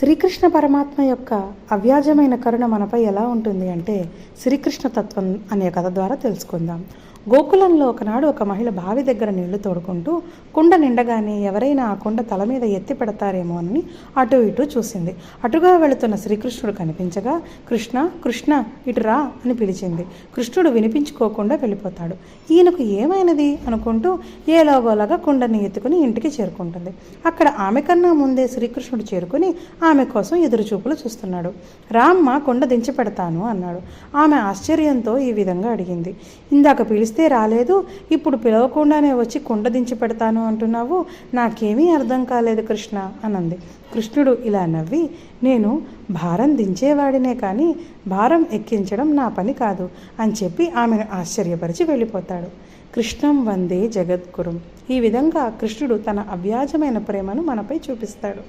శ్రీకృష్ణ పరమాత్మ యొక్క అవ్యాజమైన కరుణ మనపై ఎలా ఉంటుంది అంటే శ్రీకృష్ణ తత్వం అనే కథ ద్వారా తెలుసుకుందాం. గోకులంలో ఒకనాడు ఒక మహిళ బావి దగ్గర నీళ్లు తోడుకుంటూ కుండ నిండగానే ఎవరైనా ఆ కుండ తల మీద ఎత్తి పెడతారేమో అని అటు ఇటు చూసింది. అటుగా వెళుతున్న శ్రీకృష్ణుడు కనిపించగా కృష్ణ కృష్ణ ఇటు రా అని పిలిచింది. కృష్ణుడు వినిపించుకోకుండా వెళ్ళిపోతాడు. ఈయనకు ఏమైనది అనుకుంటూ ఏలాగోలాగా కుండని ఎత్తుకుని ఇంటికి చేరుకుంటుంది. అక్కడ ఆమె కన్నా ముందే శ్రీకృష్ణుడు చేరుకుని ఆమె కోసం ఎదురుచూపులు చూస్తున్నాడు. రామ్మ కుండ దించి పెడతాను అన్నాడు. ఆమె ఆశ్చర్యంతో ఈ విధంగా అడిగింది, ఇందాక పిలిస్తే రాలేదు, ఇప్పుడు పిలవకుండానే వచ్చి కుండ దించి పెడతాను అంటున్నావు, నాకేమీ అర్థం కాలేదు కృష్ణ అనంది. కృష్ణుడు ఇలా నవ్వి, నేను భారం దించేవాడినే కానీ భారం ఎక్కించడం నా పని కాదు అని చెప్పి ఆమెను ఆశ్చర్యపరిచి వెళ్ళిపోతాడు. కృష్ణం వందే జగద్గురుం. ఈ విధంగా కృష్ణుడు తన అవ్యాజమైన ప్రేమను మనపై చూపిస్తాడు.